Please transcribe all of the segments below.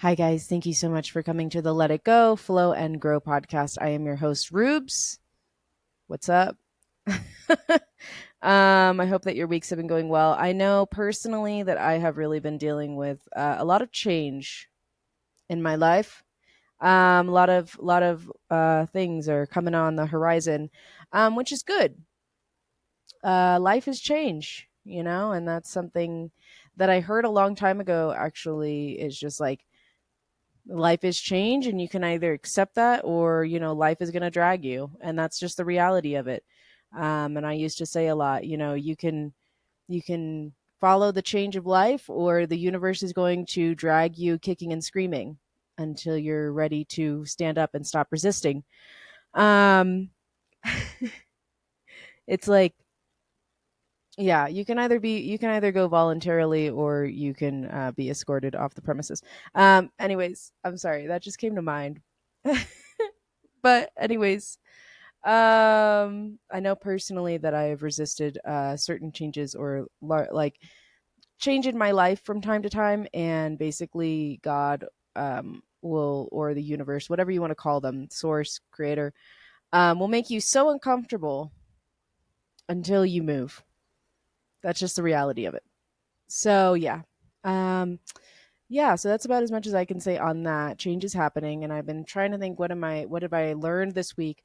Hi, guys. Thank you so much for coming to the Let It Go, Flow, and Grow podcast. I am your host, Rubes. What's up? I hope that your weeks have been going well. I know personally that I have really been dealing with a lot of change in my life. A lot of things are coming on the horizon, which is good. Life is change, and that's something that I heard a long time ago. Actually, is just like life is change and you can either accept that or life is going to drag you, and that's just the reality of it. And I used to say a lot, you can follow the change of life, or the universe is going to drag you kicking and screaming until you're ready to stand up and stop resisting. um it's like, yeah, you can either go voluntarily or you can be escorted off the premises. Anyways, I'm sorry, that just came to mind. But anyways, I know personally that I have resisted certain changes or like change in my life from time to time, and basically God will, or the universe, whatever you want to call them, source, creator, will make you so uncomfortable until you move. That's just the reality of it. So yeah. Um, Yeah, so that's about as much as I can say on that. Change is happening, and I've been trying to think, what have I learned this week?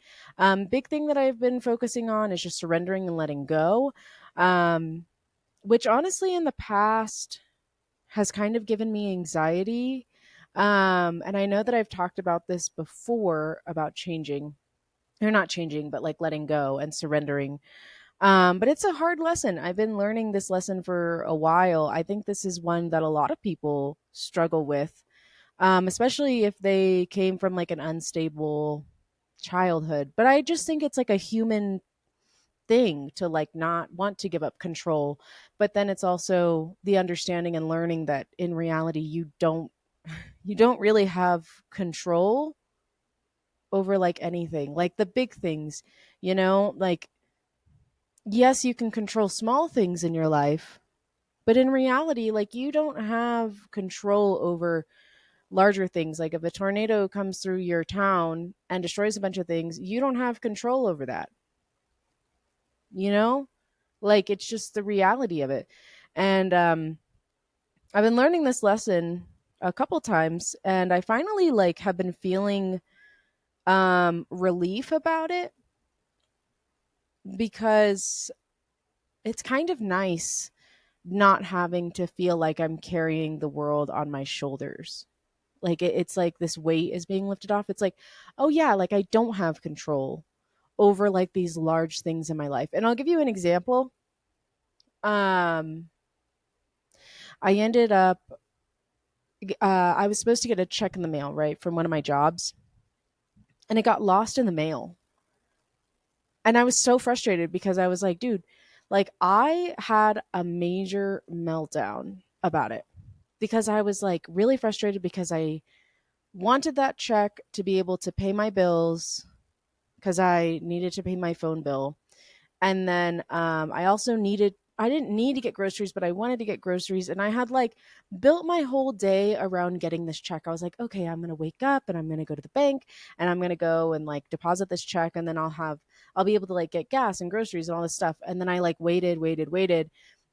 Big thing that I've been focusing on is just surrendering and letting go, um, which honestly in the past has kind of given me anxiety. And I know that I've talked about this before about changing, or not changing, but like letting go and surrendering. But it's a hard lesson. I've been learning this lesson for a while. I think this is one that a lot of people struggle with, especially if they came from like an unstable childhood. But I just think it's like a human thing to like not want to give up control. But then it's also the understanding and learning that in reality you don't really have control over like anything, like the big things, like yes, you can control small things in your life, but in reality, like you don't have control over larger things. Like if a tornado comes through your town and destroys a bunch of things, you don't have control over that, you know? Like it's just the reality of it. And I've been learning this lesson a couple times, and I finally like have been feeling relief about it, because it's kind of nice not having to feel like I'm carrying the world on my shoulders. Like it's like this weight is being lifted off. It's like, oh yeah, like I don't have control over like these large things in my life. And I'll give you an example. Um, I ended up, I was supposed to get a check in the mail, right, from one of my jobs, and it got lost in the mail. And I was so frustrated because I was like, dude, like I had a major meltdown about it, because I was like really frustrated because I wanted that check to be able to pay my bills, because I needed to pay my phone bill. And then I also I didn't need to get groceries, but I wanted to get groceries. And I had like built my whole day around getting this check. I was like, okay, I'm going to wake up and I'm going to go to the bank and I'm going to go and like deposit this check. And then I'll be able to like get gas and groceries and all this stuff. And then I like waited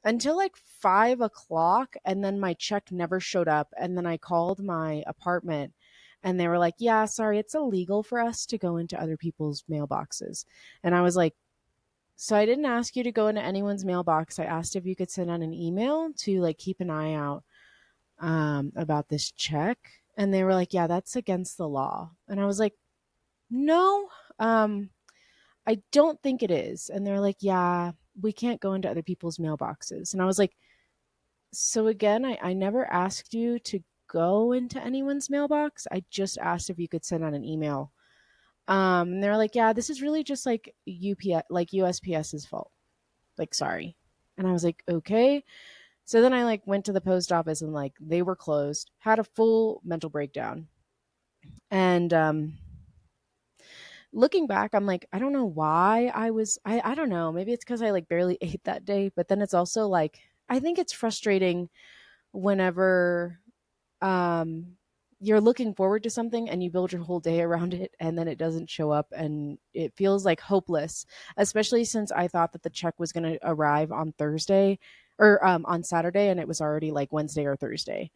until like 5 o'clock. And then my check never showed up. And then I called my apartment and they were like, yeah, sorry, it's illegal for us to go into other people's mailboxes. And I was like, so I didn't ask you to go into anyone's mailbox. I asked if you could send out an email to like keep an eye out about this check. And they were like, yeah, that's against the law. And I was like, no, um, I don't think it is. And they're like, yeah, we can't go into other people's mailboxes. And I was like, so again, I never asked you to go into anyone's mailbox. I just asked if you could send out an email. And they're like, yeah, this is really just like UPS, like USPS's fault. Like, sorry. And I was like, okay. So then I like went to the post office and like they were closed, had a full mental breakdown. And looking back, I'm like, I don't know why I don't know, maybe it's because I like barely ate that day, but then it's also like I think it's frustrating whenever um you're looking forward to something and you build your whole day around it and then it doesn't show up and it feels like hopeless, especially since I thought that the check was going to arrive on Thursday or on Saturday and it was already like Wednesday or Thursday.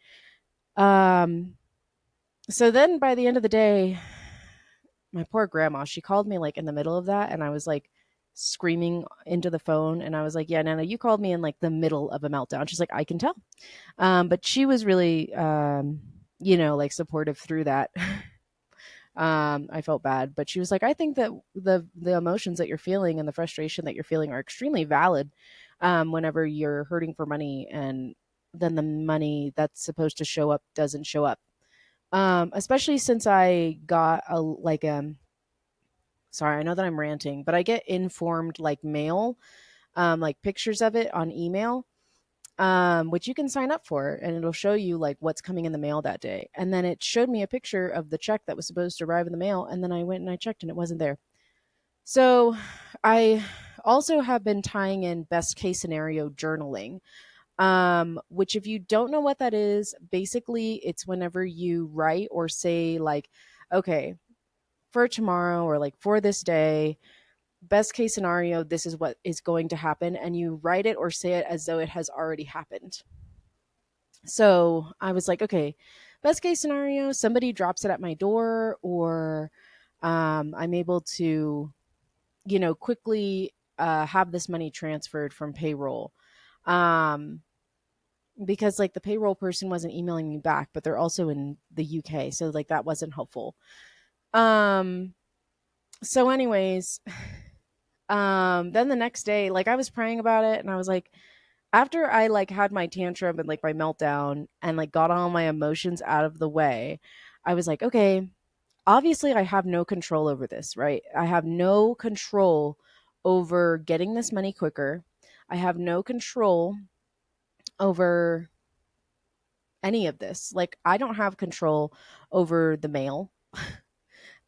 Um, so then by the end of the day, my poor grandma, she called me like in the middle of that and I was like screaming into the phone and I was like, "Yeah, Nana, you called me in like the middle of a meltdown." She's like, "I can tell." But she was really like supportive through that. I felt bad, but she was like, "I think that the emotions that you're feeling and the frustration that you're feeling are extremely valid whenever you're hurting for money and then the money that's supposed to show up doesn't show up." Especially since I got a like sorry, I know that I'm ranting, but I get informed like mail, like pictures of it on email, which you can sign up for, and it'll show you like what's coming in the mail that day. And then it showed me a picture of the check that was supposed to arrive in the mail, and then I went and I checked, and it wasn't there. So I also have been tying in best case scenario journaling, which if you don't know what that is, basically it's whenever you write or say like, okay, for tomorrow or like for this day, best case scenario, this is what is going to happen, and you write it or say it as though it has already happened. So I was like, okay, best case scenario, somebody drops it at my door, or I'm able to, quickly have this money transferred from payroll. Um, because like the payroll person wasn't emailing me back, but they're also in the UK. So like that wasn't helpful. Um, so anyways, then the next day, like I was praying about it and I was like, after I like had my tantrum and like my meltdown and like got all my emotions out of the way, I was like, okay, obviously I have no control over this, right? I have no control over getting this money quicker. I have no control over any of this. Like I don't have control over the mail.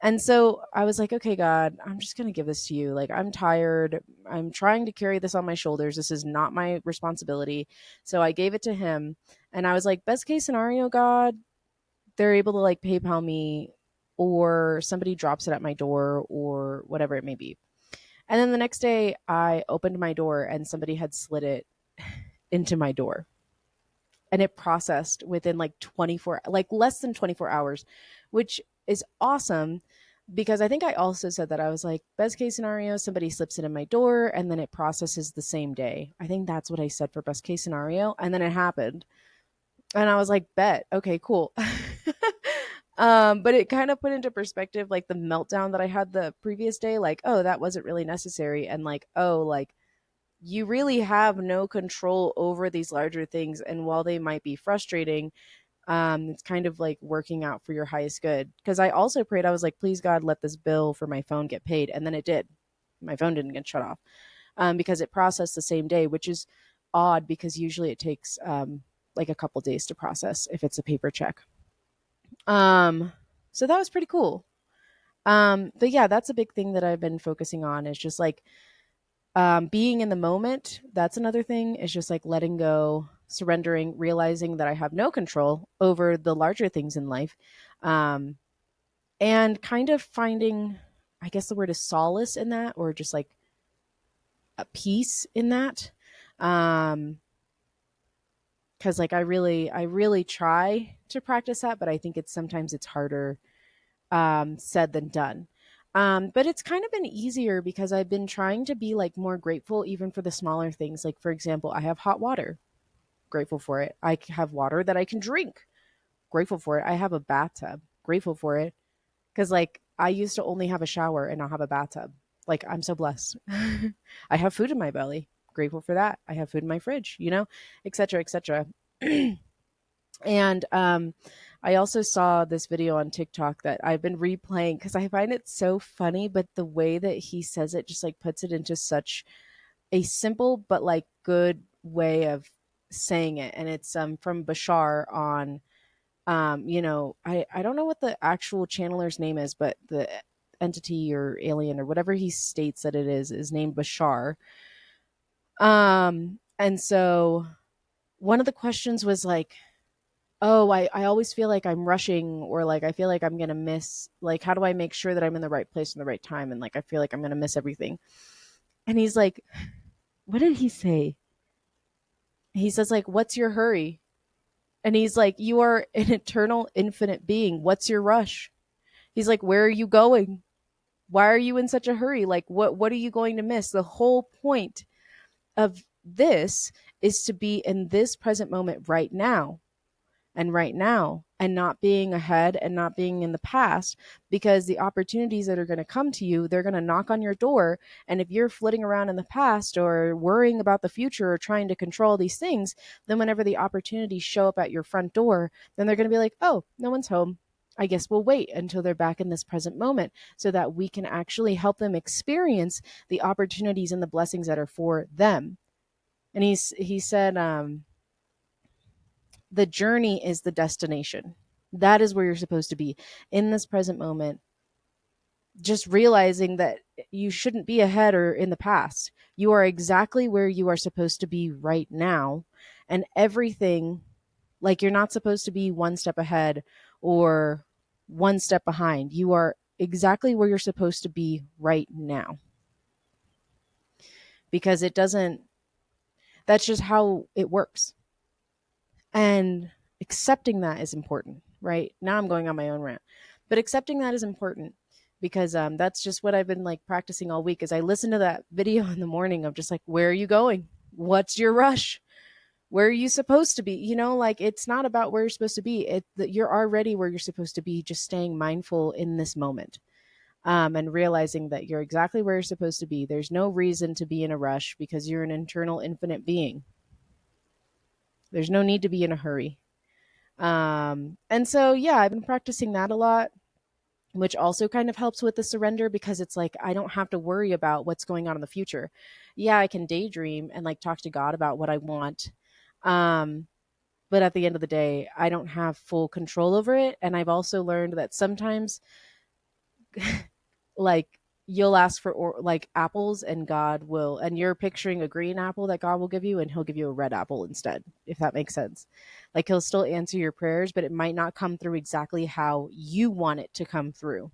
And so I was like, okay, God, I'm just going to give this to you. Like, I'm tired. I'm trying to carry this on my shoulders. This is not my responsibility. So I gave it to him. And I was like, best case scenario, God, they're able to like PayPal me or somebody drops it at my door or whatever it may be. And then the next day, I opened my door and somebody had slid it into my door. And it processed within like 24, like less than 24 hours, which is awesome because I think I also said that I was like, best case scenario, somebody slips it in my door and then it processes the same day. I think that's what I said for best case scenario. And then it happened. And I was like, bet. Okay, cool. But it kind of put into perspective like the meltdown that I had the previous day. Like, oh, that wasn't really necessary. And like, oh, like you really have no control over these larger things. And while they might be frustrating, it's kind of like working out for your highest good. Because I also prayed, I was like, please God, let this bill for my phone get paid. And then it did. My phone didn't get shut off because it processed the same day, which is odd because usually it takes like a couple days to process if it's a paper check. Um, so that was pretty cool. But yeah, that's a big thing that I've been focusing on is just like being in the moment. That's another thing is just like letting go, surrendering, realizing that I have no control over the larger things in life. Um, and kind of finding, I guess the word is solace in that, or just like a peace in that. Um, because like I really try to practice that, but I think it's harder said than done. But it's kind of been easier because I've been trying to be like more grateful even for the smaller things. Like for example, I have hot water, grateful for it. I have water that I can drink, grateful for it. I have a bathtub, grateful for it. Because like I used to only have a shower and now have a bathtub. Like I'm so blessed. I have food in my belly, grateful for that. I have food in my fridge, etc., etc. And I also saw this video on TikTok that I've been replaying because I find it so funny, but the way that he says it just like puts it into such a simple but like good way of saying it. And it's from Bashar on I don't know what the actual channeler's name is, but the entity or alien or whatever he states that it is named Bashar. And so one of the questions was like, oh, I always feel like I'm rushing, or like I feel like I'm gonna miss, like, how do I make sure that I'm in the right place in the right time? And like I feel like I'm gonna miss everything. And he's like, what did he say? He says, like, what's your hurry? And he's like, you are an eternal, infinite being. What's your rush? He's like, where are you going? Why are you in such a hurry? Like, what are you going to miss? The whole point of this is to be in this present moment right now and not being ahead and not being in the past, because the opportunities that are going to come to you, they're going to knock on your door. And if you're flitting around in the past or worrying about the future or trying to control these things, then whenever the opportunities show up at your front door, then they're going to be like, oh, no one's home, I guess we'll wait until they're back in this present moment so that we can actually help them experience the opportunities and the blessings that are for them. And he said, the journey is the destination. That is where you're supposed to be in this present moment. Just realizing that you shouldn't be ahead or in the past. You are exactly where you are supposed to be right now. And everything, like, you're not supposed to be one step ahead or one step behind. You are exactly where you're supposed to be right now, because it doesn't, that's just how it works. And accepting that is important, right? Now I'm going on my own rant, but accepting that is important because that's just what I've been like practicing all week. Is I listen to that video in the morning of just like, where are you going? What's your rush? Where are you supposed to be? You know, like, it's not about where you're supposed to be. It that you're already where you're supposed to be. Just staying mindful in this moment, and realizing that you're exactly where you're supposed to be. There's no reason to be in a rush because you're an internal, infinite being. There's no need to be in a hurry. And so, yeah, I've been practicing that a lot, which also kind of helps with the surrender, because it's like I don't have to worry about what's going on in the future. Yeah, I can daydream and like talk to God about what I want. Um, but at the end of the day, I don't have full control over it. And I've also learned that sometimes, like, you'll ask for like apples, and God will, and you're picturing a green apple that God will give you, and he'll give you a red apple instead, if that makes sense. Like, he'll still answer your prayers, but it might not come through exactly how you want it to come through.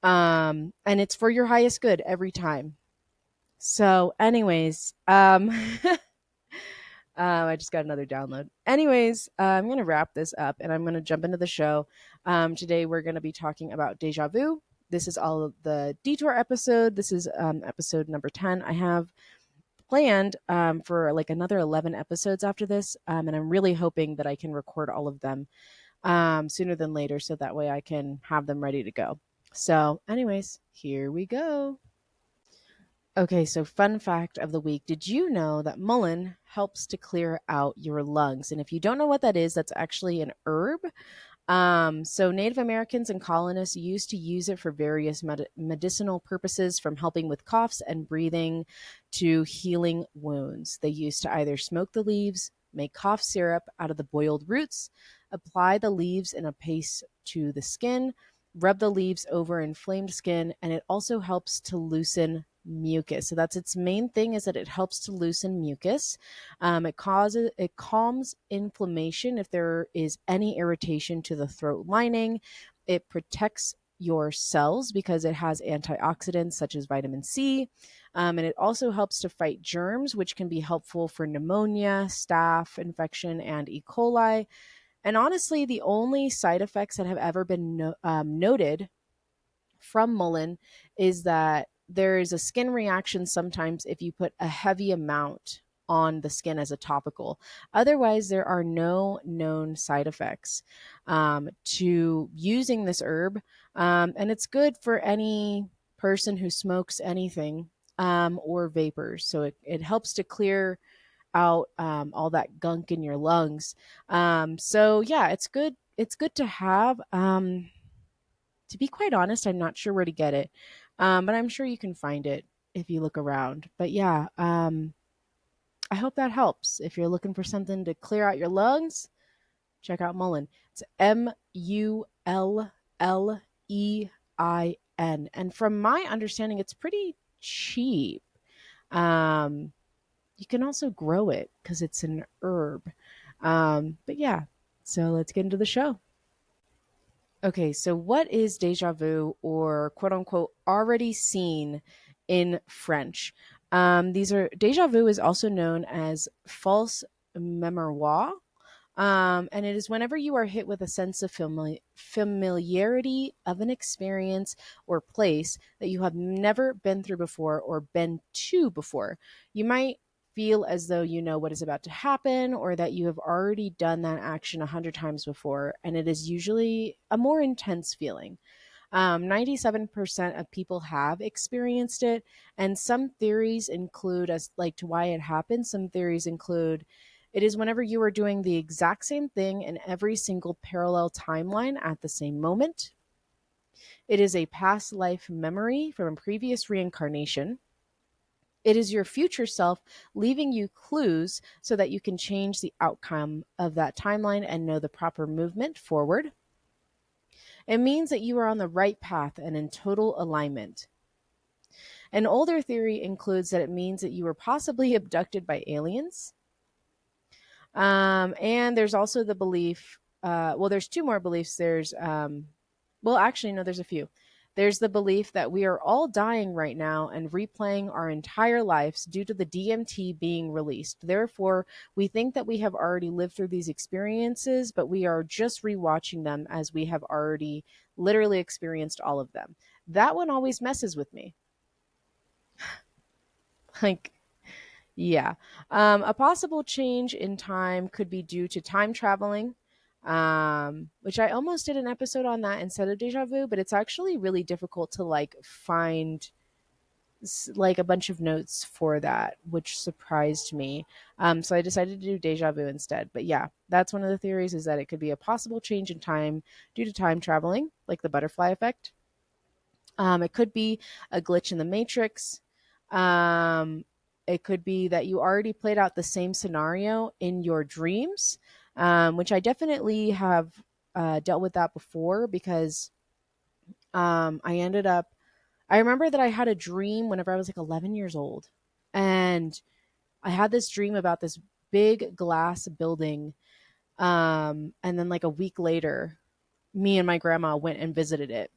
And it's for your highest good every time. So anyways, I just got another download. Anyways, I'm going to wrap this up and I'm going to jump into the show. Today, we're going to be talking about deja vu. This is all of the detour episode. This is episode number 10. I have planned for like another 11 episodes after this. And I'm really hoping that I can record all of them sooner than later so that way I can have them ready to go. So, anyways, here we go. Okay, so fun fact of the week. Did you know that mullein helps to clear out your lungs? And if you don't know what that is, that's actually an herb. So Native Americans and colonists used to use it for various medicinal purposes, from helping with coughs and breathing to healing wounds. They used to either smoke the leaves, make cough syrup out of the boiled roots, apply the leaves in a paste to the skin, rub the leaves over inflamed skin, and it also helps to loosen mucus. So that's its main thing, is that it helps to loosen mucus. It calms inflammation if there is any irritation to the throat lining. It protects your cells because it has antioxidants such as vitamin C. And it also helps to fight germs, which can be helpful for pneumonia, staph infection, and E. coli. And honestly, the only side effects that have ever been noted from mullein is that there is a skin reaction sometimes if you put a heavy amount on the skin as a topical. Otherwise, there are no known side effects to using this herb. And it's good for any person who smokes anything or vapors. So it helps to clear out all that gunk in your lungs. So yeah, it's good. It's good to have. To be quite honest, I'm not sure where to get it, but I'm sure you can find it if you look around. But yeah, I hope that helps. If you're looking for something to clear out your lungs, check out mullein. It's Mullein. And from my understanding, it's pretty cheap. Um, you can also grow it because it's an herb. But yeah, So let's get into the show. Okay, so what is déjà vu or quote unquote already seen in French? These are déjà vu is also known as false mémoire. And it is whenever you are hit with a sense of familiarity of an experience or place that you have never been through before or been to before. You might feel as though you know what is about to happen or that you have already done that action 100 times before, and it is usually a more intense feeling. 97% of people have experienced it, and some theories include as like to why it happens. Some theories include it is whenever you are doing the exact same thing in every single parallel timeline at the same moment. It is a past life memory from a previous reincarnation. It is your future self leaving you clues so that you can change the outcome of that timeline and know the proper movement forward. It means that you are on the right path and in total alignment. An older theory includes that it means that you were possibly abducted by aliens. And there's also the belief, well, there's two more beliefs. Well, actually, no, there's a few. There's the belief that we are all dying right now and replaying our entire lives due to the DMT being released. Therefore, we think that we have already lived through these experiences, but we are just rewatching them as we have already literally experienced all of them. That one always messes with me. Like, yeah. A possible change in time could be due to time traveling, which I almost did an episode on that instead of deja vu, but it's actually really difficult to like find like a bunch of notes for that, which surprised me. So I decided to do deja vu instead. But yeah, that's one of the theories is that it could be a possible change in time due to time traveling, like the butterfly effect. It could be a glitch in the matrix. Um, it could be that you already played out the same scenario in your dreams, which I definitely have dealt with that before because I ended up, I remember that I had a dream whenever I was like 11 years old. And I had this dream about this big glass building. And then, like a week later, me and my grandma went and visited it,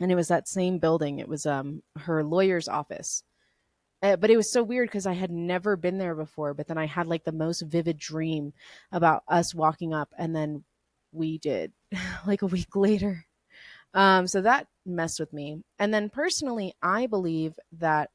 and it was that same building. It was her lawyer's office. But it was so weird because I had never been there before. But then I had like the most vivid dream about us walking up, and then we did like a week later. So that messed with me. And then personally, I believe that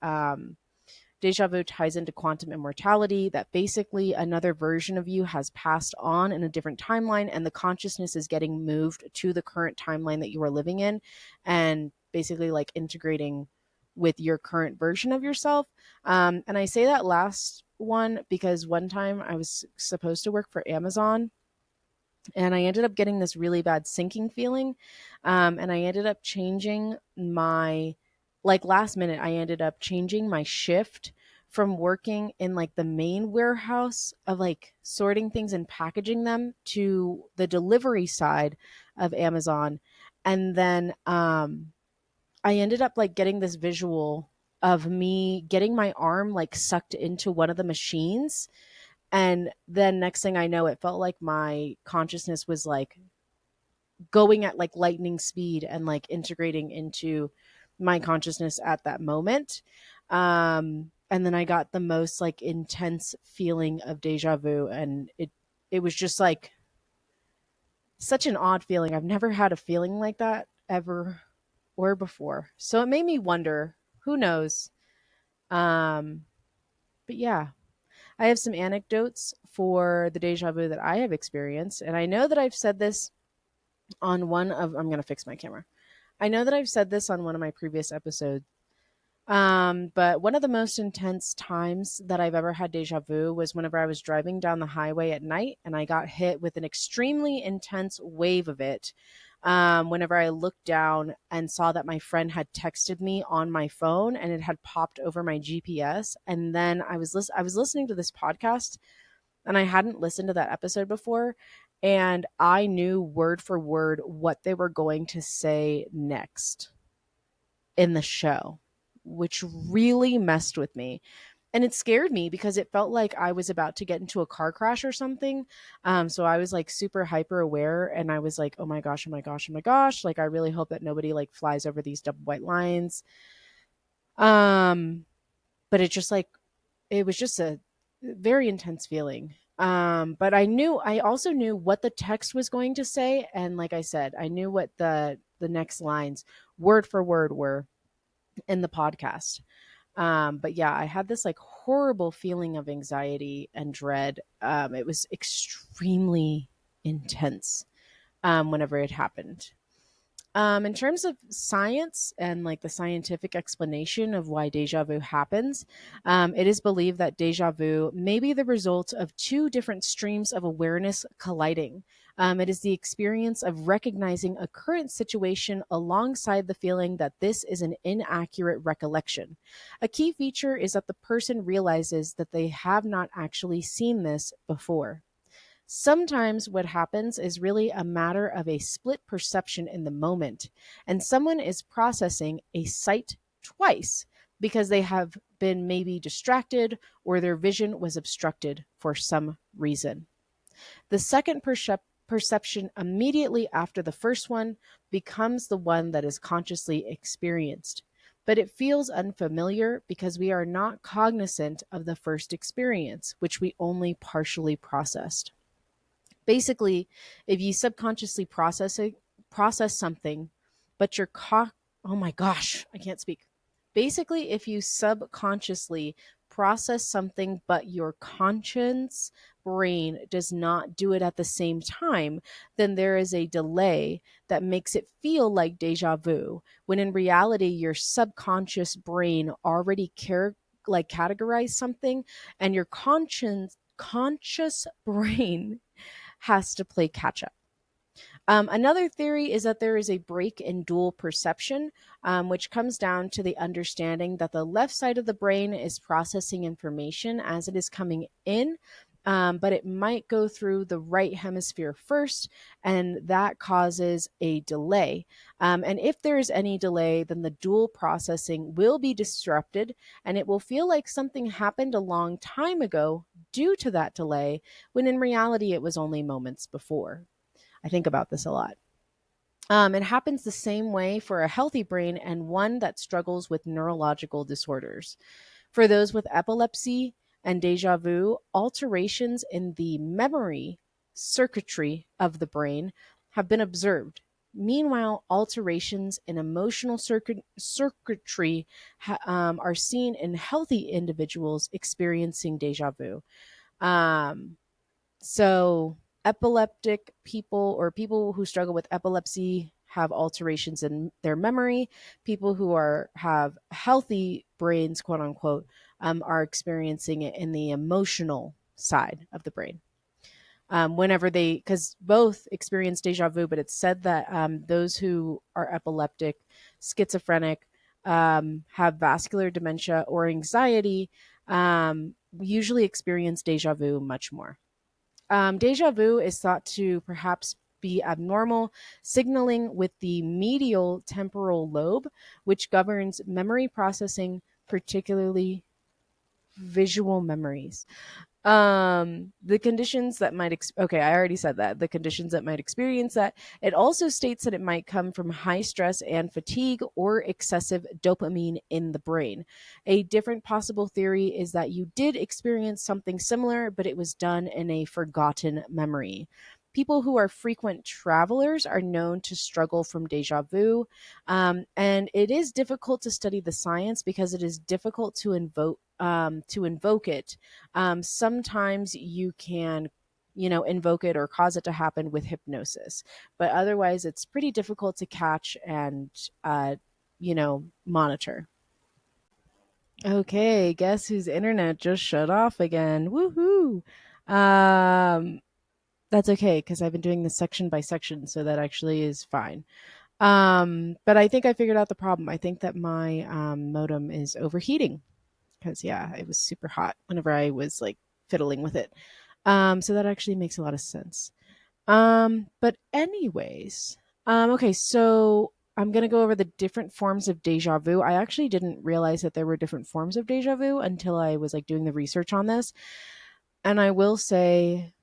deja vu ties into quantum immortality, that basically another version of you has passed on in a different timeline and the consciousness is getting moved to the current timeline that you are living in and basically like integrating with your current version of yourself. And I say that last one because one time I was supposed to work for Amazon and I ended up getting this really bad sinking feeling. And I ended up changing my, like last minute, I ended up changing my shift from working in like the main warehouse of like sorting things and packaging them to the delivery side of Amazon. And then I ended up like getting this visual of me getting my arm like sucked into one of the machines, and then next thing I know, it felt like my consciousness was like going at like lightning speed and like integrating into my consciousness at that moment. And then I got the most like intense feeling of deja vu, and it was just like such an odd feeling. I've never had a feeling like that ever or before. So it made me wonder, who knows? Um, but yeah, I have some anecdotes for the deja vu that I have experienced. And I know that I've said this on one of, I'm going to fix my camera. I know that I've said this on one of my previous episodes. But one of the most intense times that I've ever had deja vu was whenever I was driving down the highway at night and I got hit with an extremely intense wave of it. Whenever I looked down and saw that my friend had texted me on my phone and it had popped over my GPS, and then I was listening to this podcast and I hadn't listened to that episode before, and I knew word for word what they were going to say next in the show, which really messed with me. And it scared me because it felt like I was about to get into a car crash or something. So I was like super hyper aware, and I was like, oh my gosh, oh my gosh, oh my gosh. Like, I really hope that nobody like flies over these double white lines. Um, but it just like, it was just a very intense feeling. But I also knew what the text was going to say. And like I said, I knew what the next lines word for word were in the podcast. But yeah, I had this like horrible feeling of anxiety and dread. It was extremely intense whenever it happened. In terms of science and like the scientific explanation of why deja vu happens, it is believed that deja vu may be the result of two different streams of awareness colliding. It is the experience of recognizing a current situation alongside the feeling that this is an inaccurate recollection. A key feature is that the person realizes that they have not actually seen this before. Sometimes what happens is really a matter of a split perception in the moment, and someone is processing a sight twice because they have been maybe distracted or their vision was obstructed for some reason. The second perception immediately after the first one becomes the one that is consciously experienced. But it feels unfamiliar because we are not cognizant of the first experience, which we only partially processed. Basically, if you subconsciously process something, but your oh my gosh, I can't speak. Basically, if you subconsciously process something but your conscience brain does not do it at the same time, then there is a delay that makes it feel like deja vu, when in reality your subconscious brain already categorized something, and your conscious brain has to play catch up. Another theory is that there is a break in dual perception, which comes down to the understanding that the left side of the brain is processing information as it is coming in. But it might go through the right hemisphere first, and that causes a delay. And if there is any delay, then the dual processing will be disrupted, and it will feel like something happened a long time ago due to that delay, when in reality it was only moments before. I think about this a lot. It happens the same way for a healthy brain and one that struggles with neurological disorders. For those with epilepsy and deja vu, alterations in the memory circuitry of the brain have been observed. Meanwhile, alterations in emotional circuitry are seen in healthy individuals experiencing deja vu. Um, so, epileptic people or people who struggle with epilepsy have alterations in their memory. People who have healthy brains, quote unquote, are experiencing it in the emotional side of the brain. Whenever because both experience deja vu, but it's said that those who are epileptic, schizophrenic, have vascular dementia or anxiety, usually experience deja vu much more. Deja vu is thought to perhaps be abnormal signaling with the medial temporal lobe, which governs memory processing, particularly visual memories. The conditions that might okay, I already said that. The conditions that might experience that. It also states that it might come from high stress and fatigue or excessive dopamine in the brain. A different possible theory is that you did experience something similar, but it was done in a forgotten memory. People who are frequent travelers are known to struggle from deja vu, and it is difficult to study the science because it is difficult to invoke it. Sometimes you can, invoke it or cause it to happen with hypnosis, but otherwise it's pretty difficult to catch and, monitor. Okay, guess whose internet just shut off again? Woohoo! Um, that's okay because I've been doing this section by section, so that actually is fine. But I think I figured out the problem. I think that my modem is overheating because yeah, it was super hot whenever I was like fiddling with it. So that actually makes a lot of sense. But anyways, okay, so I'm going to go over the different forms of deja vu. I actually didn't realize that there were different forms of deja vu until I was like doing the research on this. And I will say,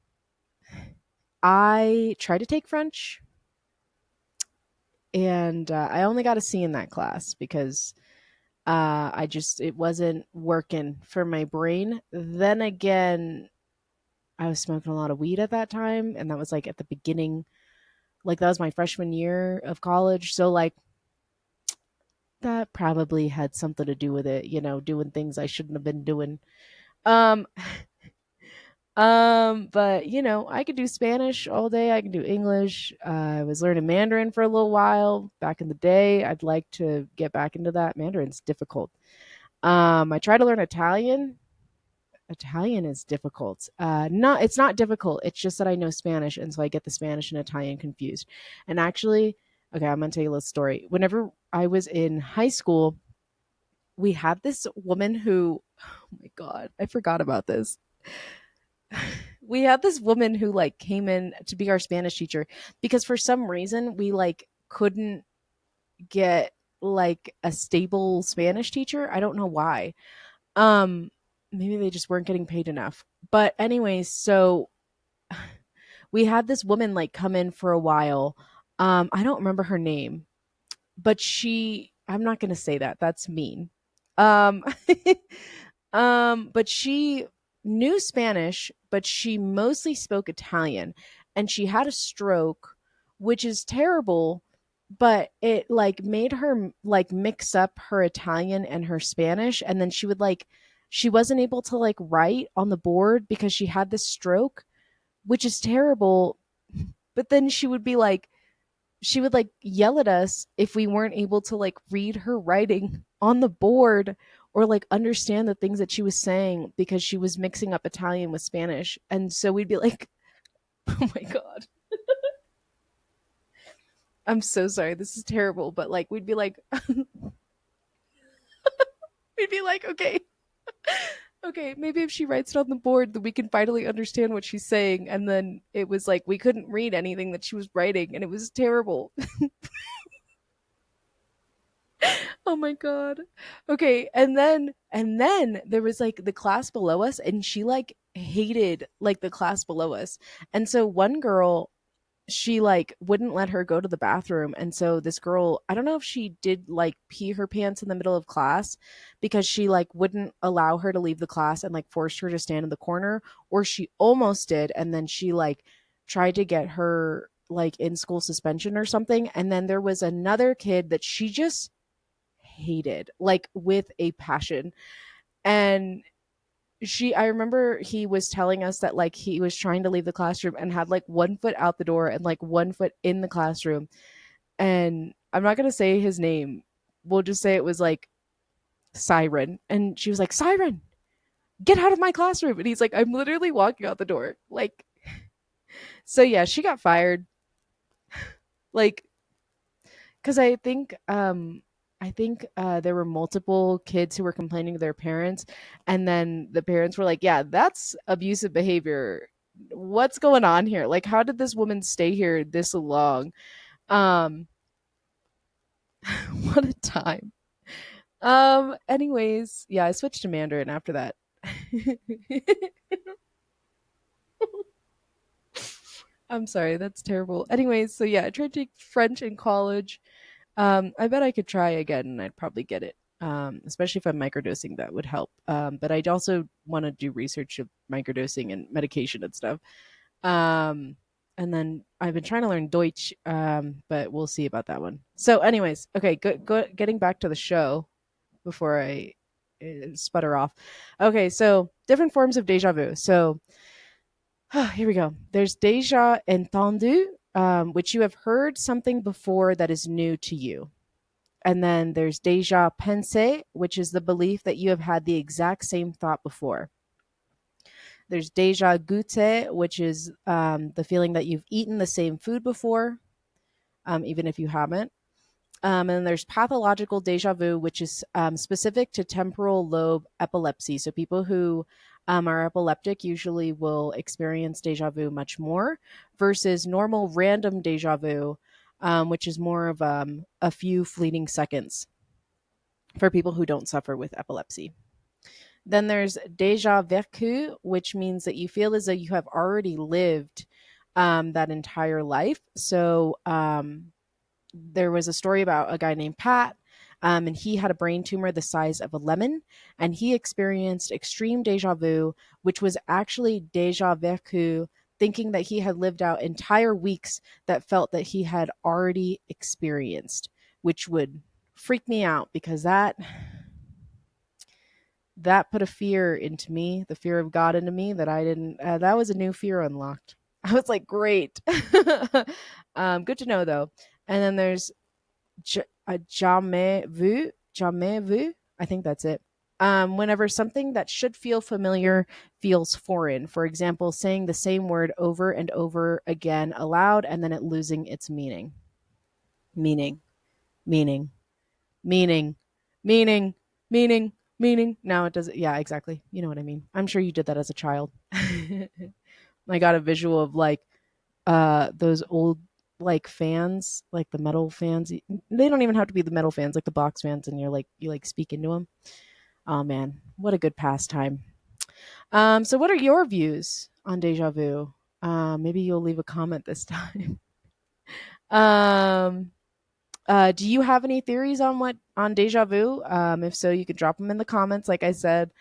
I tried to take French and I only got a C in that class because I just, it wasn't working for my brain. Then again, I was smoking a lot of weed at that time. And that was like at the beginning, like that was my freshman year of college. So, like, that probably had something to do with it, doing things I shouldn't have been doing. Um, but I could do Spanish all day. I can do English. I was learning Mandarin for a little while back in the day. I'd like to get back into that. Mandarin's difficult. I tried to learn Italian. Italian is difficult. It's not difficult. It's just that I know Spanish, and so I get the Spanish and Italian confused. And actually, okay, I'm gonna tell you a little story. Whenever I was in high school, we had this woman who, oh my god, I forgot about this. We had this woman who like came in to be our Spanish teacher because for some reason we like couldn't get like a stable Spanish teacher. I don't know why. Um Maybe they just weren't getting paid enough. But anyways, so we had this woman like come in for a while. I don't remember her name, but I'm not going to say that. That's mean. Um but she knew Spanish, but she mostly spoke Italian, and she had a stroke, which is terrible, but it like made her like mix up her Italian and her Spanish, and then she wasn't able to like write on the board because she had this stroke, which is terrible. But then she would like yell at us if we weren't able to like read her writing on the board or like understand the things that she was saying because she was mixing up Italian with Spanish. And so we'd be like, oh my God, I'm so sorry. This is terrible. But like, we'd be like, okay, okay, maybe if she writes it on the board, then we can finally understand what she's saying. And then it was like, we couldn't read anything that she was writing, and it was terrible. Oh my god. Okay, and then there was like the class below us, and she like hated like the class below us. And so one girl, she like wouldn't let her go to the bathroom, and so this girl, I don't know if she did like pee her pants in the middle of class because she like wouldn't allow her to leave the class and like forced her to stand in the corner, or she almost did, and then she like tried to get her like in school suspension or something. And then there was another kid that she just hated like with a passion. And I remember he was telling us that like he was trying to leave the classroom and had like one foot out the door and like one foot in the classroom. And I'm not going to say his name. We'll just say it was like Siren. And she was like, Siren, get out of my classroom. And he's like, I'm literally walking out the door. Like, so yeah, she got fired. Like, because I think there were multiple kids who were complaining to their parents, and then the parents were like, "Yeah, that's abusive behavior. What's going on here? Like, how did this woman stay here this long?" Um, what a time. Anyways, yeah, I switched to Mandarin after that. I'm sorry, that's terrible. Anyways, so yeah, I tried to take French in college. I bet I could try again and I'd probably get it. Especially if I'm microdosing, that would help. But I'd also want to do research of microdosing and medication and stuff. Um, and then I've been trying to learn Deutsch, but we'll see about that one. So, anyways, okay, getting back to the show before I sputter off. Okay, so different forms of deja vu. So, here we go. There's déjà entendu, which you have heard something before that is new to you. And then there's déjà pensé, which is the belief that you have had the exact same thought before. There's déjà goûté, which is the feeling that you've eaten the same food before, even if you haven't. And then there's pathological déjà vu, which is specific to temporal lobe epilepsy. So people who are epileptic usually will experience déjà vu much more versus normal random déjà vu, which is more of a few fleeting seconds for people who don't suffer with epilepsy. Then there's déjà vécu, which means that you feel as though you have already lived that entire life. So there was a story about a guy named Pat, and he had a brain tumor the size of a lemon, and he experienced extreme deja vu, which was actually deja vécu, thinking that he had lived out entire weeks that felt that he had already experienced, which would freak me out because that put a fear into me, the fear of God into me that I didn't. That was a new fear unlocked. I was like, great, good to know though. And then there's jamais vu. I think that's it. Whenever something that should feel familiar feels foreign. For example, saying the same word over and over again aloud and then it losing its meaning. Meaning, meaning, meaning, meaning, meaning, meaning. Now it doesn't. Yeah, exactly. You know what I mean. I'm sure you did that as a child. I got a visual of like those old like fans, like the metal fans. They don't even have to be the metal fans, like the box fans, and you like speak into them. Oh man, what a good pastime. So what are your views on deja vu? Maybe you'll leave a comment this time. um, do you have any theories on what on deja vu? If so, you could drop them in the comments, like I said.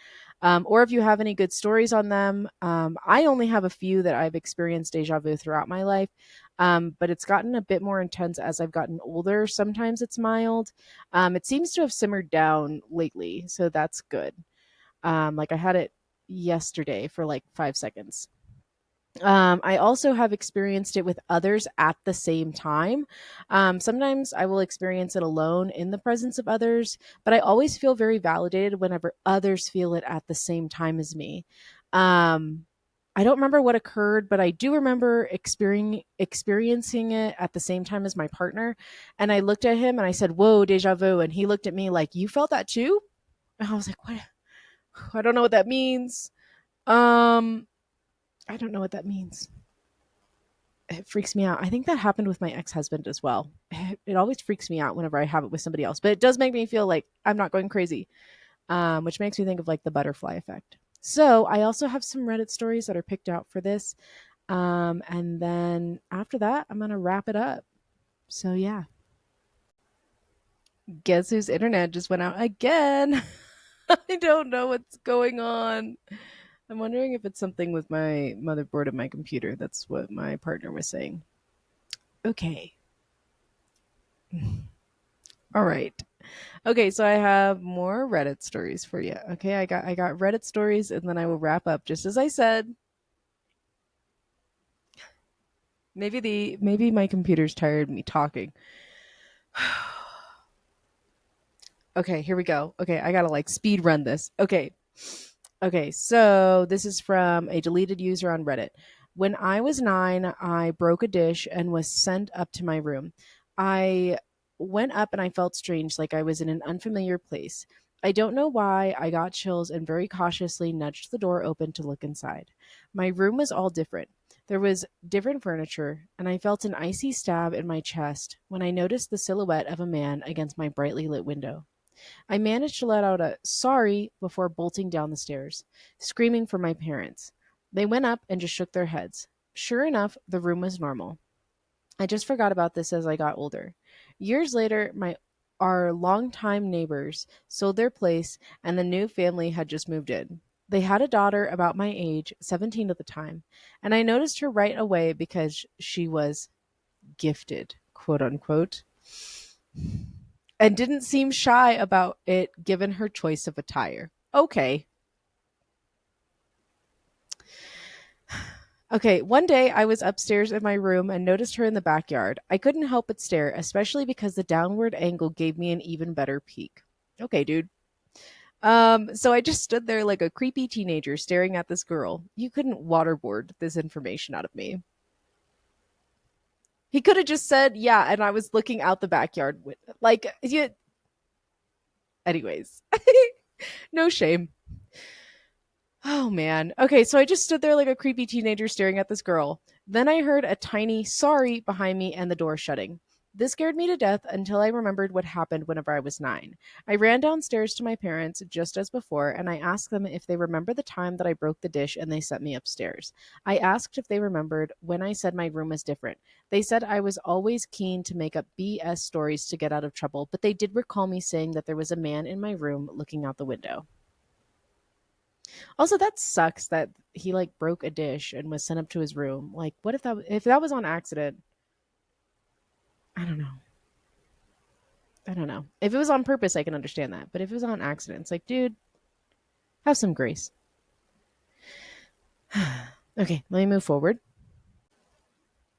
Or if you have any good stories on them. I only have a few that I've experienced deja vu throughout my life, but it's gotten a bit more intense as I've gotten older. Sometimes it's mild. It seems to have simmered down lately, so that's good. Like I had it yesterday for like 5 seconds. I also have experienced it with others at the same time. Sometimes I will experience it alone in the presence of others, but I always feel very validated whenever others feel it at the same time as me. Um, I don't remember what occurred, but I do remember experiencing it at the same time as my partner. And I looked at him and I said, "Whoa, deja vu." And he looked at me like, "You felt that too?" And I was like, "What? I don't know what that means." Um, I don't know what that means. It freaks me out. I think that happened with my ex-husband as well. It always freaks me out whenever I have it with somebody else, but it does make me feel like I'm not going crazy, which makes me think of like the butterfly effect. So I also have some Reddit stories that are picked out for this. And then after that, I'm going to wrap it up. So yeah, guess whose internet just went out again? I don't know what's going on. I'm wondering if it's something with my motherboard of my computer. That's what my partner was saying. Okay. All right. Okay, so I have more Reddit stories for you. Okay, I got Reddit stories and then I will wrap up just as I said. Maybe my computer's tired of me talking. Okay, here we go. Okay, I got to like speed run this. Okay. Okay, so this is from a deleted user on Reddit. When I was 9, I broke a dish and was sent up to my room. I went up and I felt strange, like I was in an unfamiliar place. I don't know why I got chills and very cautiously nudged the door open to look inside. My room was all different. There was different furniture, and I felt an icy stab in my chest when I noticed the silhouette of a man against my brightly lit window. I managed to let out a sorry before bolting down the stairs, screaming for my parents. They went up and just shook their heads. Sure enough, the room was normal. I just forgot about this as I got older. Years later, my our longtime neighbors sold their place and the new family had just moved in. They had a daughter about my age, 17 at the time, and I noticed her right away because she was gifted, quote unquote, and didn't seem shy about it given her choice of attire. Okay. Okay, one day I was upstairs in my room and noticed her in the backyard. I couldn't help but stare, especially because the downward angle gave me an even better peek. Okay, dude. So I just stood there like a creepy teenager staring at this girl. You couldn't waterboard this information out of me. He could have just said, "Yeah," and I was looking out the backyard with like you anyways. No shame. Oh man. Okay, so I just stood there like a creepy teenager staring at this girl. Then I heard a tiny sorry behind me and the door shutting. This scared me to death until I remembered what happened whenever I was 9. I ran downstairs to my parents, just as before, and I asked them if they remember the time that I broke the dish and they sent me upstairs. I asked if they remembered when I said my room was different. They said I was always keen to make up BS stories to get out of trouble, but they did recall me saying that there was a man in my room looking out the window. Also, that sucks that he like broke a dish and was sent up to his room. Like, what if that was on accident? I don't know. I don't know. If it was on purpose, I can understand that. But if it was on accident, it's like, dude, have some grace. Okay, let me move forward.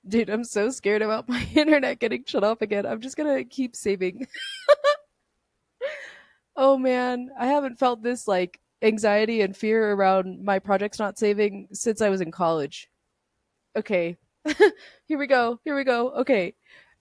Dude, I'm so scared about my internet getting shut off again. I'm just gonna keep saving. Oh man, I haven't felt this like anxiety and fear around my projects not saving since I was in college. Okay. Here we go. Here we go. Okay.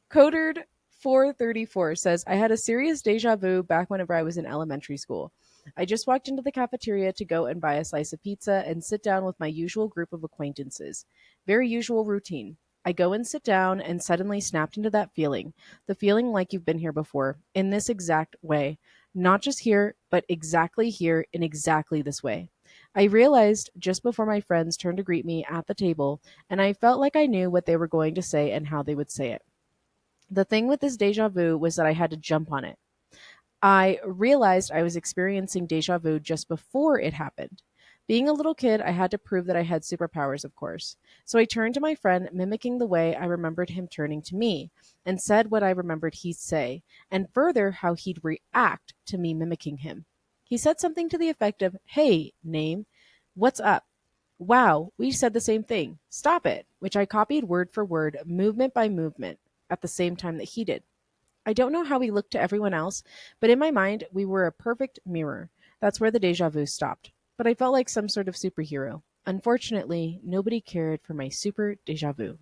Codered 434 says, I had a serious deja vu back whenever I was in elementary school. I just walked into the cafeteria to go and buy a slice of pizza and sit down with my usual group of acquaintances. Very usual routine. I go and sit down and suddenly snapped into that feeling, the feeling like you've been here before, in this exact way. Not just here, but exactly here in exactly this way. I realized just before my friends turned to greet me at the table, and I felt like I knew what they were going to say and how they would say it. The thing with this deja vu was that I had to jump on it. I realized I was experiencing deja vu just before it happened. Being a little kid, I had to prove that I had superpowers, of course. So I turned to my friend, mimicking the way I remembered him turning to me, and said what I remembered he'd say, and further how he'd react to me mimicking him. He said something to the effect of, Hey, name, what's up? Wow, we said the same thing. Stop it, which I copied word for word, movement by movement, at the same time that he did. I don't know how we looked to everyone else, but in my mind, we were a perfect mirror. That's where the deja vu stopped. But I felt like some sort of superhero. Unfortunately, nobody cared for my super deja vu.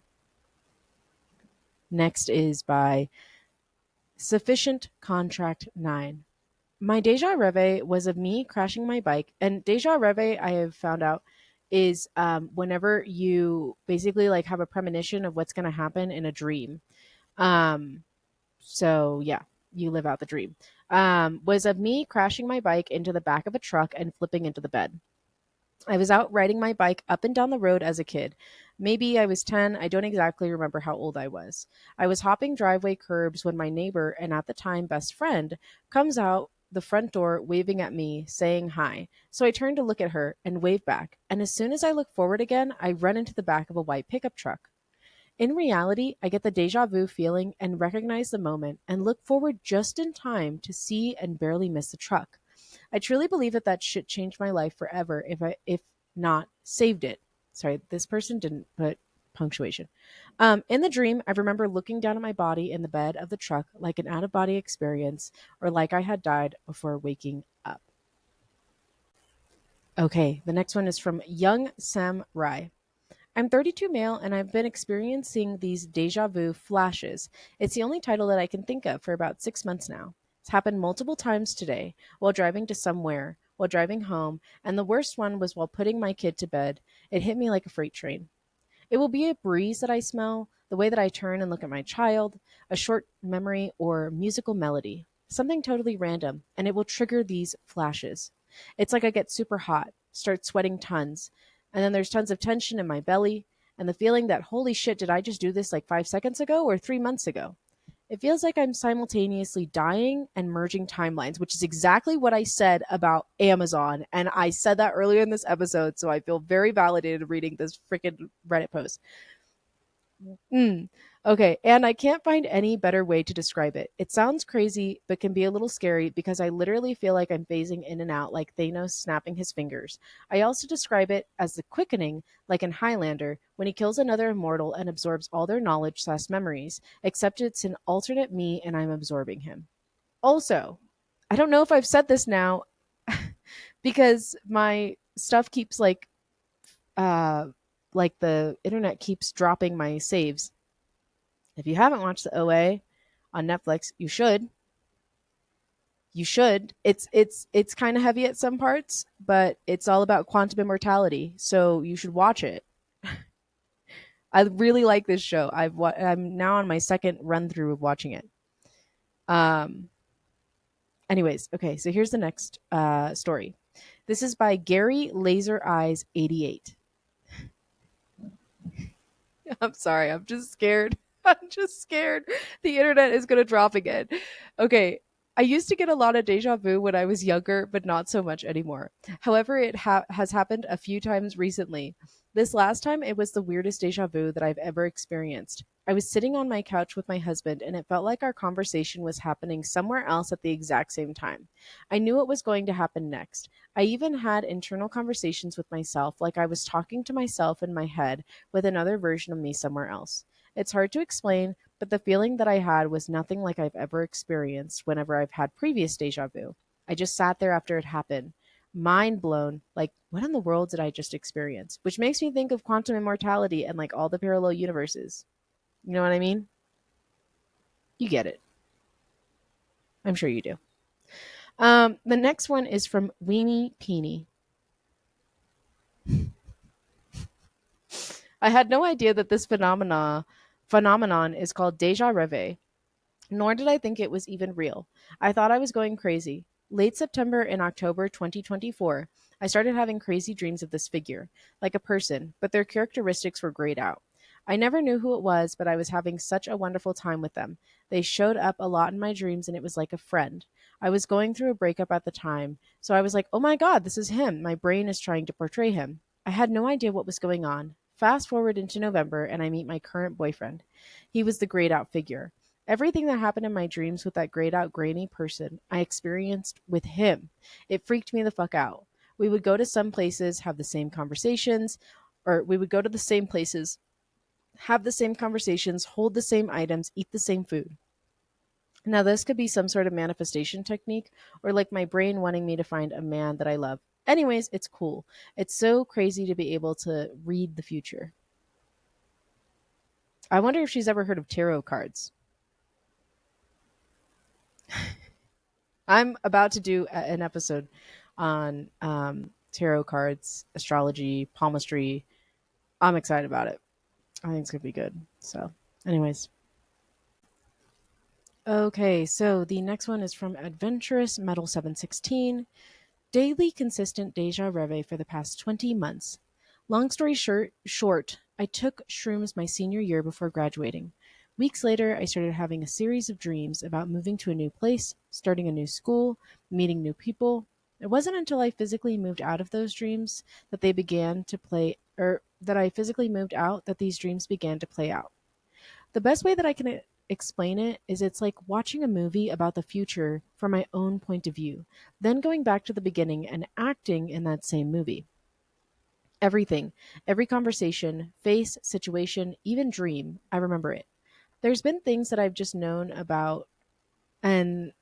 Next is by Sufficient Contract 9. My deja reve was of me crashing my bike. And deja reve, I have found out, is whenever you basically like have a premonition of what's going to happen in a dream. Um, So yeah, you live out the dream. Was of me crashing my bike into the back of a truck and flipping into the bed. I was out riding my bike up and down the road as a kid. Maybe I was 10. I don't exactly remember how old I was. I was hopping driveway curbs when my neighbor and at the time best friend comes out the front door waving at me, saying hi. So I turn to look at her and wave back. And as soon as I look forward again, I run into the back of a white pickup truck. In reality, I get the deja vu feeling and recognize the moment and look forward just in time to see and barely miss the truck. I truly believe that that shit changed my life forever if not saved it. Sorry, this person didn't put punctuation. In the dream, I remember looking down at my body in the bed of the truck like an out of body experience or like I had died before waking up. Okay, the next one is from Young Sam Rai. I'm 32 male and I've been experiencing these deja vu flashes. It's the only title that I can think of for about 6 months now. It's happened multiple times today while driving to somewhere, while driving home, and the worst one was while putting my kid to bed. It hit me like a freight train. It will be a breeze that I smell, the way that I turn and look at my child, a short memory or musical melody, something totally random, and it will trigger these flashes. It's like I get super hot, start sweating tons, and then there's tons of tension in my belly, and the feeling that, holy shit, did I just do this like 5 seconds ago or 3 months ago? It feels like I'm simultaneously dying and merging timelines, which is exactly what I said about Amazon. And I said that earlier in this episode, so I feel very validated reading this freaking Reddit post. Mm. Okay, and I can't find any better way to describe it. It sounds crazy, but can be a little scary because I literally feel like I'm phasing in and out like Thanos snapping his fingers. I also describe it as the quickening, like in Highlander, when he kills another immortal and absorbs all their knowledge slash memories, except it's an alternate me and I'm absorbing him. Also, I don't know if I've said this now because my stuff keeps uh like the internet keeps dropping my saves. If you haven't watched the OA on Netflix, you should. You should. It's kind of heavy at some parts, but it's all about quantum immortality, so you should watch it. I really like this show. I'm now on my second run through of watching it. Um, Anyways, okay, so here's the next story. This is by Gary Laser Eyes 88. I'm sorry. I'm just scared. I'm just scared. The internet is going to drop again. Okay. I used to get a lot of deja vu when I was younger, but not so much anymore. However, has happened a few times recently. This last time, it was the weirdest deja vu that I've ever experienced. I was sitting on my couch with my husband, and it felt like our conversation was happening somewhere else at the exact same time. I knew what was going to happen next. I even had internal conversations with myself, like I was talking to myself in my head with another version of me somewhere else. It's hard to explain, but the feeling that I had was nothing like I've ever experienced whenever I've had previous deja vu. I just sat there after it happened, mind blown, like, what in the world did I just experience? Which makes me think of quantum immortality and like all the parallel universes. You know what I mean? You get it. I'm sure you do. The next one is from Weenie Peenie. I had no idea that this phenomenon is called deja reve. Nor did I think it was even real. I thought I was going crazy. Late September and October 2024, I started having crazy dreams of this figure, like a person, but their characteristics were grayed out. I never knew who it was, but I was having such a wonderful time with them. They showed up a lot in my dreams, and it was like a friend. I was going through a breakup at the time, so I was like, oh my god, this is him. My brain is trying to portray him. I had no idea what was going on. Fast forward into November, and I meet my current boyfriend. He was the grayed out figure. Everything that happened in my dreams with that grayed out, grainy person, I experienced with him. It freaked me the fuck out. We would go to some places, have the same conversations, or we would go to the same places, have the same conversations, hold the same items, eat the same food. Now, this could be some sort of manifestation technique, or like my brain wanting me to find a man that I love. Anyways, it's cool. It's so crazy to be able to read the future. I wonder if she's ever heard of tarot cards. I'm about to do an episode on tarot cards, astrology, palmistry. I'm excited about it. I think it's going to be good. So, anyways. Okay, so the next one is from Adventurous Metal 716. Daily consistent deja reve for the past 20 months. Long story short, I took shrooms my senior year before graduating. Weeks later, I started having a series of dreams about moving to a new place, starting a new school, meeting new people. It wasn't until I physically moved out of those dreams that they began to play, or that I physically moved out that these dreams began to play out. The best way that I can explain it is it's like watching a movie about the future from my own point of view, then going back to the beginning and acting in that same movie. Everything, every conversation, face, situation, even dream, I remember it. There's been things that I've just known about, and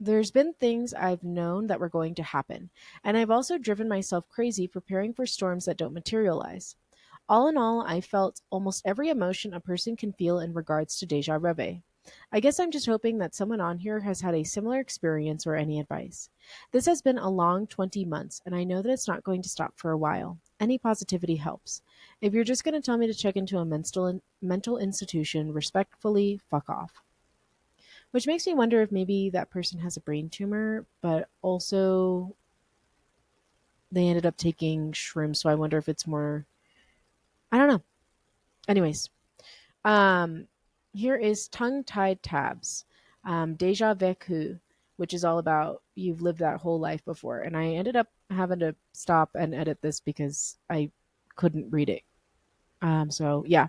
there's been things I've known that were going to happen. And I've also driven myself crazy preparing for storms that don't materialize. All in all, I felt almost every emotion a person can feel in regards to deja reve. I guess I'm just hoping that someone on here has had a similar experience or any advice. This has been a long 20 months, and I know that it's not going to stop for a while. Any positivity helps. If you're just going to tell me to check into a mental institution, respectfully, fuck off. Which makes me wonder if maybe that person has a brain tumor, but also they ended up taking shrooms, so I wonder if it's more. I don't know. Anyways, Um, here is tongue tied tabs, deja vécu, which is all about you've lived that whole life before. And I ended up having to stop and edit this because I couldn't read it. So yeah,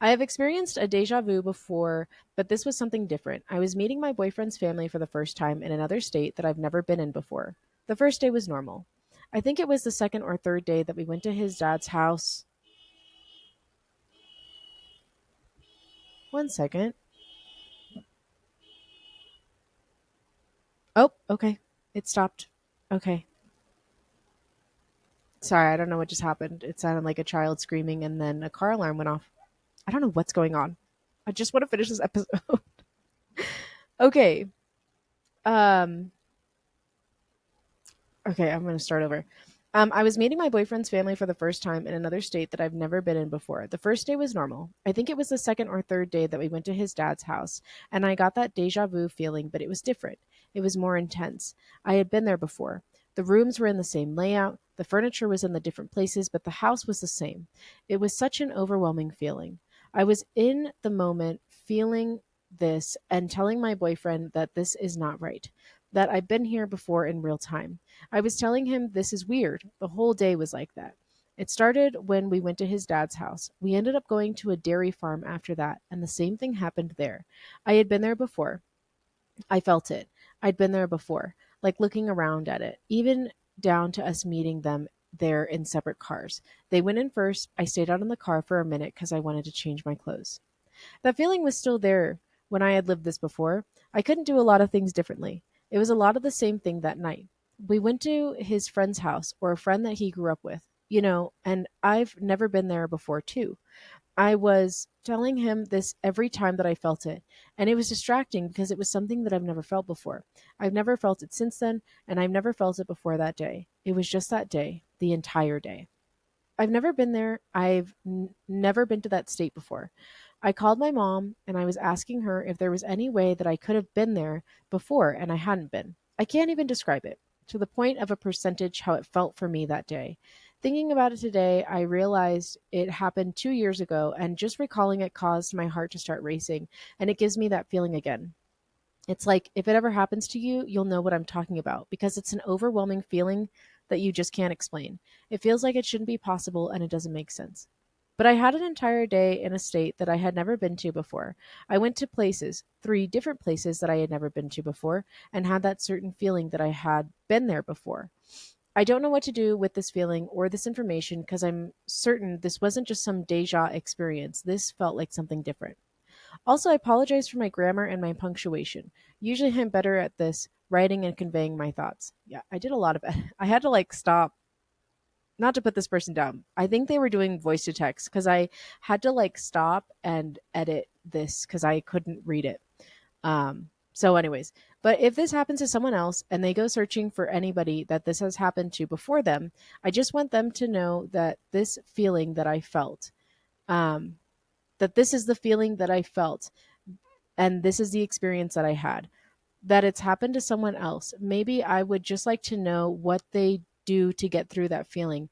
I have experienced a deja vu before, but this was something different. I was meeting my boyfriend's family for the first time in another state that I've never been in before. The first day was normal. I think it was the second or third day that we went to his dad's house. One second. Oh, okay. It stopped. Okay. Sorry, I don't know what just happened. It sounded like a child screaming and then a car alarm went off. I don't know what's going on. I just want to finish this episode. Okay. Um okay, I'm going to start over. I was meeting my boyfriend's family for the first time in another state that I've never been in before. The first day was normal. I think it was the second or third day that we went to his dad's house, and I got that deja vu feeling, but it was different. It was more intense. I had been there before. The rooms were in the same layout, the furniture was in the different places, but the house was the same. It was such an overwhelming feeling. I was in the moment feeling this and telling my boyfriend that this is not right, that I've been here before in real time. I was telling him this is weird. The whole day was like that. It started when we went to his dad's house. We ended up going to a dairy farm after that, and the same thing happened there. I had been there before. I felt it. I'd been there before, like looking around at it, even down to us meeting them there in separate cars. They went in first. I stayed out in the car for a minute because I wanted to change my clothes. That feeling was still there when I had lived this before. I couldn't do a lot of things differently. It was a lot of the same thing that night. We went to his friend's house, or a friend that he grew up with, and I've never been there before, too. I was telling him this every time that I felt it, and it was distracting because it was something that I've never felt before. I've never felt it since then, and I've never felt it before that day. It was just that day, the entire day. I've never been there. I've never been to that state before. I called my mom and I was asking her if there was any way that I could have been there before and I hadn't been. I can't even describe it to the point of a percentage how it felt for me that day. Thinking about it today, I realized it happened 2 years ago, and just recalling it caused my heart to start racing, and it gives me that feeling again. It's like if it ever happens to you, you'll know what I'm talking about because it's an overwhelming feeling that you just can't explain. It feels like it shouldn't be possible and it doesn't make sense. But I had an entire day in a state that I had never been to before. I went to places, three different places that I had never been to before, and had that certain feeling that I had been there before. I don't know what to do with this feeling or this information because I'm certain this wasn't just some deja experience. This felt like something different. Also, I apologize for my grammar and my punctuation. Usually I'm better at this, writing and conveying my thoughts. Yeah, I did a lot of it. I had to like stop, not to put this person down. I think they were doing voice to text because I had to like stop and edit this because I couldn't read it. Anyways, but if this happens to someone else and they go searching for anybody that this has happened to before them, I just want them to know that this feeling that I felt, um, that this is the feeling that I felt, and this is the experience that I had, that it's happened to someone else. Maybe I would just like to know what they do to get through that feeling,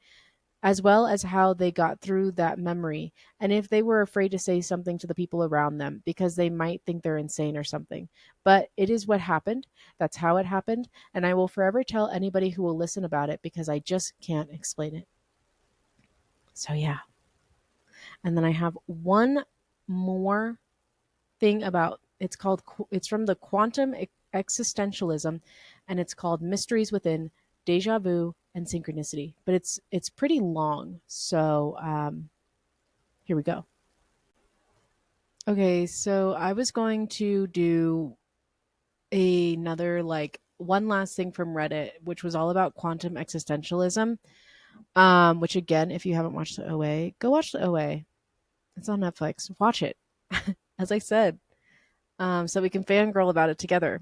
as well as how they got through that memory, and if they were afraid to say something to the people around them because they might think they're insane or something. But it is what happened. That's how it happened. And I will forever tell anybody who will listen about it because I just can't explain it. So, yeah. And then I have one more thing about it's from the quantum existentialism, and it's called Mysteries Within, Deja Vu and Synchronicity, but it's pretty long, so here we go. Okay, so I was going to do another, like, one last thing from Reddit, which was all about quantum existentialism, which, again, if you haven't watched the OA, go watch the OA. It's on Netflix. Watch it. As I said, so we can fangirl about it together.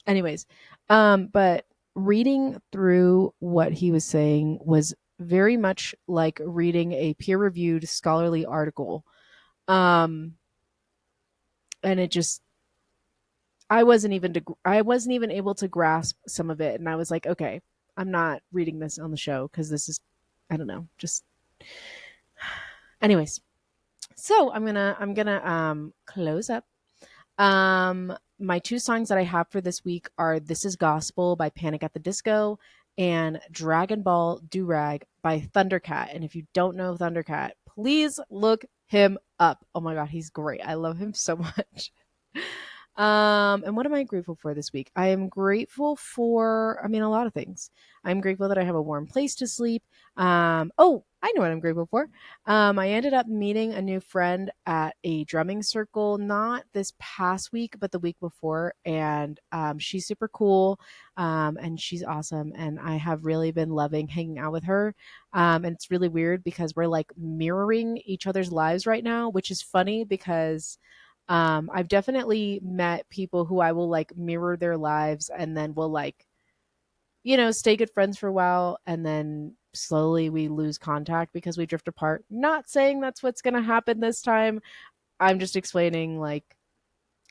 Anyways, but reading through what he was saying was very much like reading a peer-reviewed scholarly article. Um, and it just I wasn't even able to grasp some of it, and I was like, okay, I'm not reading this on the show because this is, I don't know, just anyways. So I'm gonna close up. My two songs that I have for this week are "This Is Gospel" by Panic at the Disco and "Dragon Ball Durag" by Thundercat. And if you don't know Thundercat, please look him up. Oh my god, he's great. I love him so much. And what am I grateful for this week? I am grateful for, I mean, a lot of things. I'm grateful that I have a warm place to sleep. Oh, I know what I'm grateful for. I ended up meeting a new friend at a drumming circle, not this past week, but the week before. And she's super cool, and she's awesome. And I have really been loving hanging out with her. And it's really weird because we're like mirroring each other's lives right now, which is funny because I've definitely met people who I will like mirror their lives and then will like stay good friends for a while and then slowly we lose contact because we drift apart. Not saying that's what's going to happen this time. I'm just explaining, like,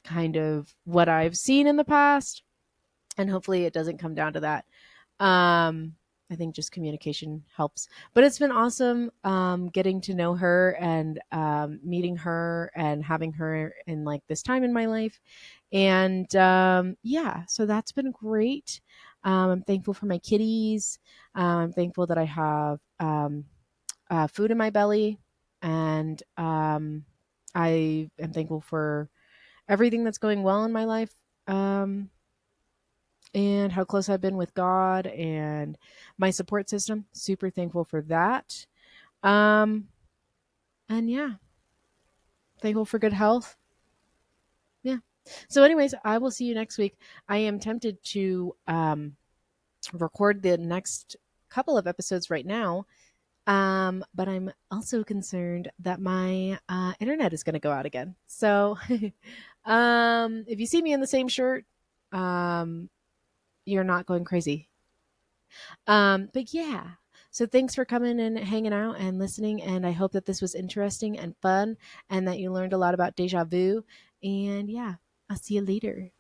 kind of what I've seen in the past, and hopefully it doesn't come down to that. Um, I think just communication helps. But it's been awesome getting to know her and meeting her and having her in like this time in my life. And yeah, so that's been great. I'm thankful for my kitties. I'm thankful that I have food in my belly. And I am thankful for everything that's going well in my life. Um, and how close I've been with God and my support system. Super thankful for that. Um, and yeah, thankful for good health. Yeah. So, anyways, I will see you next week. I am tempted to record the next couple of episodes right now, but I'm also concerned that my internet is going to go out again. So, if you see me in the same shirt, um, you're not going crazy. But yeah. So thanks for coming and hanging out and listening. And I hope that this was interesting and fun and that you learned a lot about deja vu. And yeah, I'll see you later.